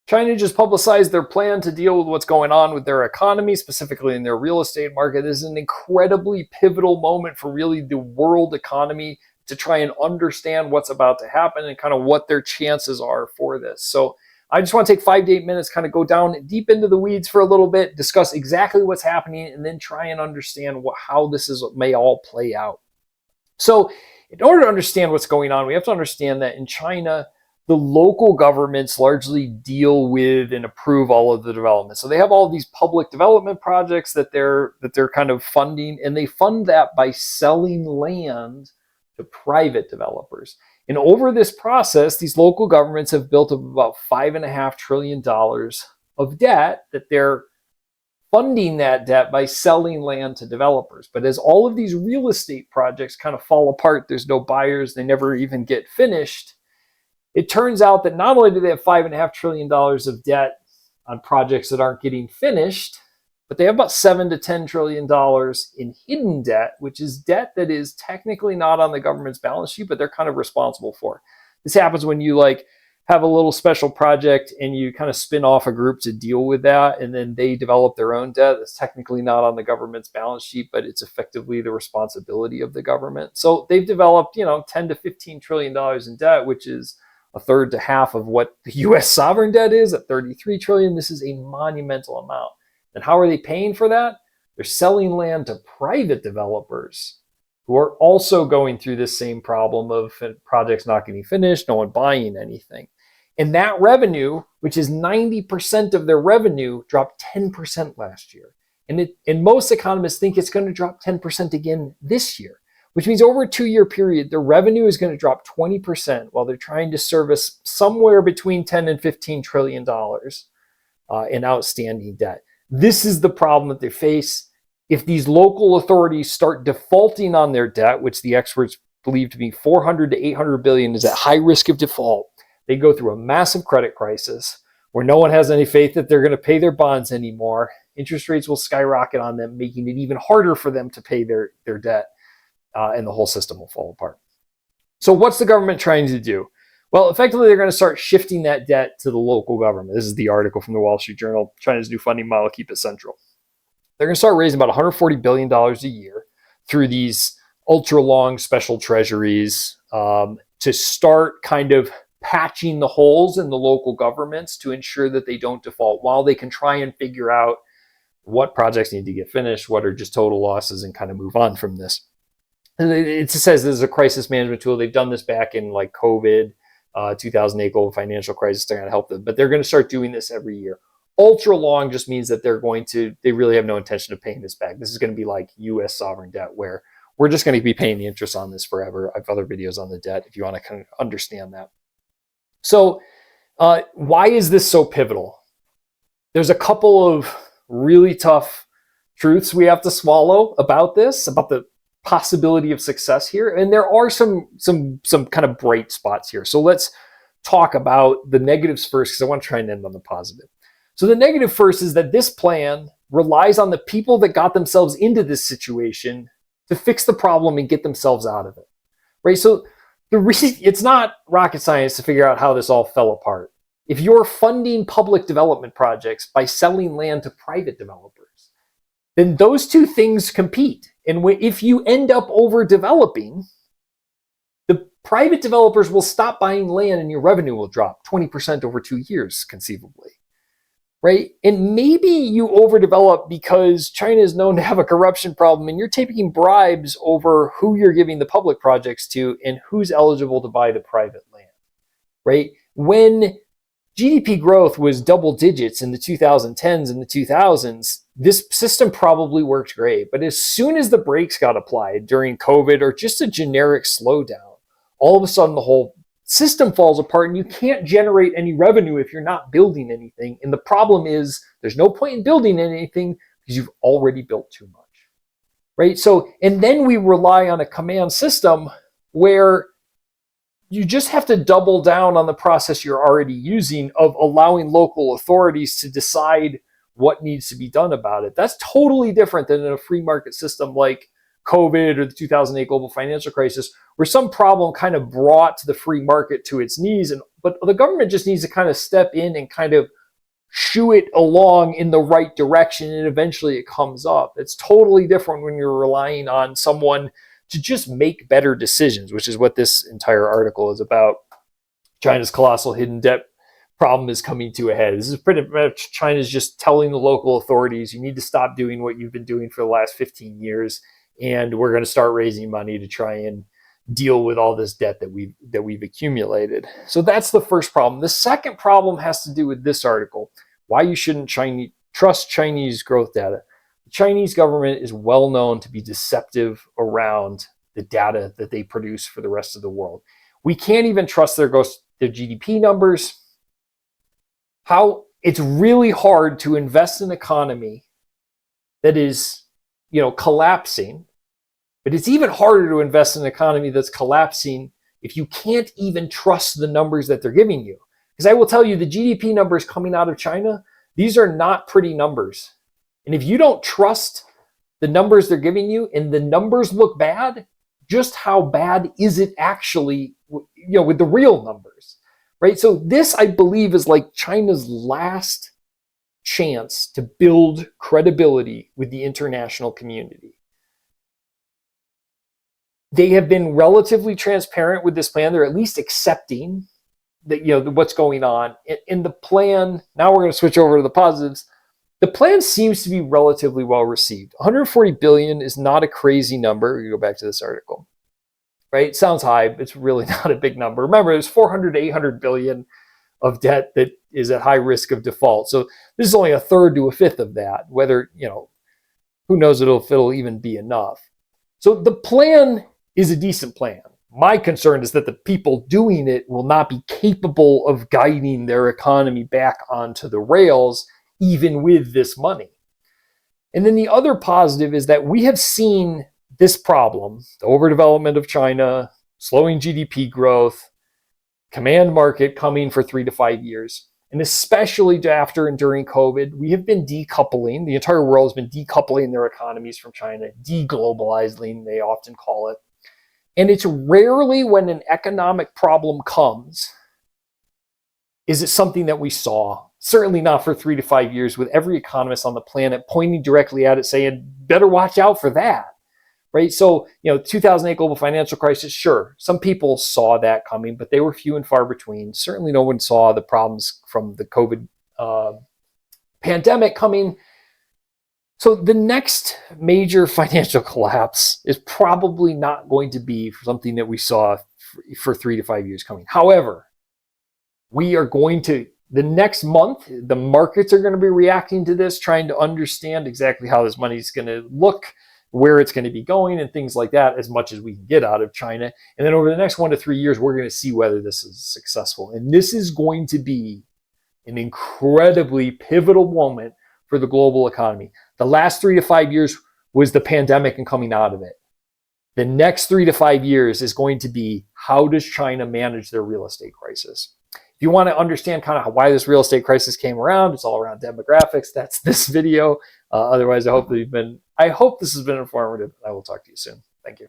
China just publicized their plan to deal with what's going on with their economy, specifically in their real estate market. This is an incredibly pivotal moment for really the world economy to try and understand what's about to happen and kind of what their chances are for this. So I just want to take 5 to 8 minutes, kind of go down deep into the weeds for a little bit, discuss exactly what's happening, and then try and understand how this may all play out. So in order to understand what's going on, we have to understand that in China, the local governments largely deal with and approve all of the development. So they have all of these public development projects that they're kind of funding, and they fund that by selling land to private developers. And over this process, these local governments have built up about $5.5 trillion of debt that they're funding that debt by selling land to developers. But as all of these real estate projects kind of fall apart, there's no buyers, they never even get finished. It turns out that not only do they have $5.5 trillion of debt on projects that aren't getting finished, but they have about $7 to $10 trillion in hidden debt, which is debt that is technically not on the government's balance sheet, but they're kind of responsible for. This happens when you have a little special project and you kind of spin off a group to deal with that, and then they develop their own debt that's technically not on the government's balance sheet, but it's effectively the responsibility of the government. So they've developed, $10 to $15 trillion in debt, which is a third to half of what the U.S. sovereign debt is at $33 trillion. This is a monumental amount. And how are they paying for that? They're selling land to private developers who are also going through this same problem of projects not getting finished, no one buying anything. And that revenue, which is 90% of their revenue, dropped 10% last year. And most economists think it's going to drop 10% again this year, which means over a 2-year period, their revenue is going to drop 20% while they're trying to service somewhere between $10 and $15 trillion in outstanding debt. This is the problem that they face. If these local authorities start defaulting on their debt, which the experts believe to be 400 to 800 billion is at high risk of default, they go through a massive credit crisis where no one has any faith that they're going to pay their bonds anymore. Interest rates will skyrocket on them, making it even harder for them to pay their debt, and the whole system will fall apart. So what's the government trying to do? Well, effectively, they're going to start shifting that debt to the local government. This is the article from the Wall Street Journal, China's new funding model, keep it central. They're going to start raising about $140 billion a year through these ultra-long special treasuries to start kind of patching the holes in the local governments to ensure that they don't default while they can try and figure out what projects need to get finished, what are just total losses, and kind of move on from this. And it says this is a crisis management tool. They've done this back in COVID, 2008 global financial crisis. They're going to help them, but they're going to start doing this every year. Ultra long just means that they really have no intention of paying this back. This is going to be like U.S. sovereign debt, where we're just going to be paying the interest on this forever. I have other videos on the debt if you want to kind of understand that. So why is this so pivotal? There's a couple of really tough truths we have to swallow about this, about the possibility of success here. And there are some kind of bright spots here. So let's talk about the negatives first, because I want to try and end on the positive. So the negative first is that this plan relies on the people that got themselves into this situation to fix the problem and get themselves out of it, right? So it's not rocket science to figure out how this all fell apart. If you're funding public development projects by selling land to private developers, then those two things compete. And if you end up overdeveloping, the private developers will stop buying land and your revenue will drop 20% over 2 years, conceivably, right? And maybe you overdevelop because China is known to have a corruption problem and you're taking bribes over who you're giving the public projects to and who's eligible to buy the private land, right? When GDP growth was double digits in the 2010s and the 2000s, this system probably worked great. But as soon as the brakes got applied during COVID or just a generic slowdown, all of a sudden the whole system falls apart and you can't generate any revenue if you're not building anything. And the problem is there's no point in building anything because you've already built too much, right? So, and then we rely on a command system where you just have to double down on the process you're already using of allowing local authorities to decide what needs to be done about it. That's totally different than in a free market system like COVID or the 2008 global financial crisis, where some problem kind of brought the free market to its knees. But the government just needs to kind of step in and kind of shoo it along in the right direction and eventually it comes up. It's totally different when you're relying on someone to just make better decisions, which is what this entire article is about. China's colossal hidden debt problem is coming to a head. This is pretty much China's just telling the local authorities, you need to stop doing what you've been doing for the last 15 years, and we're going to start raising money to try and deal with all this debt that we've accumulated. So that's the first problem. The second problem has to do with this article, why you shouldn't trust Chinese growth data. The Chinese government is well known to be deceptive around the data that they produce for the rest of the world. We can't even trust their GDP numbers. How it's really hard to invest in an economy that is, collapsing, but it's even harder to invest in an economy that's collapsing if you can't even trust the numbers that they're giving you. Because I will tell you, the GDP numbers coming out of China, these are not pretty numbers. And if you don't trust the numbers they're giving you and the numbers look bad, just how bad is it actually, with the real numbers, right? So this, I believe, is like China's last chance to build credibility with the international community. They have been relatively transparent with this plan. They're at least accepting that, what's going on. In the plan, now we're going to switch over to the positives. The plan seems to be relatively well received. 140 billion is not a crazy number. You go back to this article, right? It sounds high, but it's really not a big number. Remember, there's 400 to 800 billion of debt that is at high risk of default. So this is only a third to a fifth of that. Whether, who knows if it'll even be enough. So the plan is a decent plan. My concern is that the people doing it will not be capable of guiding their economy back onto the rails, even with this money. And then the other positive is that we have seen this problem, the overdevelopment of China, slowing GDP growth, command market coming for 3 to 5 years. And especially after and during COVID, we have been decoupling. The entire world has been decoupling their economies from China, deglobalizing, they often call it. And it's rarely when an economic problem comes, is it something that we saw. Certainly not for 3 to 5 years, with every economist on the planet pointing directly at it saying, better watch out for that, right? So, 2008 global financial crisis, sure, some people saw that coming, but they were few and far between. Certainly no one saw the problems from the COVID pandemic coming. So the next major financial collapse is probably not going to be something that we saw for 3 to 5 years coming. However, we are going to, the next month, the markets are going to be reacting to this, trying to understand exactly how this money is going to look, where it's going to be going, and things like that, as much as we can get out of China. And then over the next 1 to 3 years, we're going to see whether this is successful. And this is going to be an incredibly pivotal moment for the global economy. The last 3 to 5 years was the pandemic and coming out of it. The next 3 to 5 years is going to be, how does China manage their real estate crisis? If you want to understand kind of why this real estate crisis came around, it's all around demographics. That's this video. Otherwise, I hope this has been informative. I will talk to you soon. Thank you.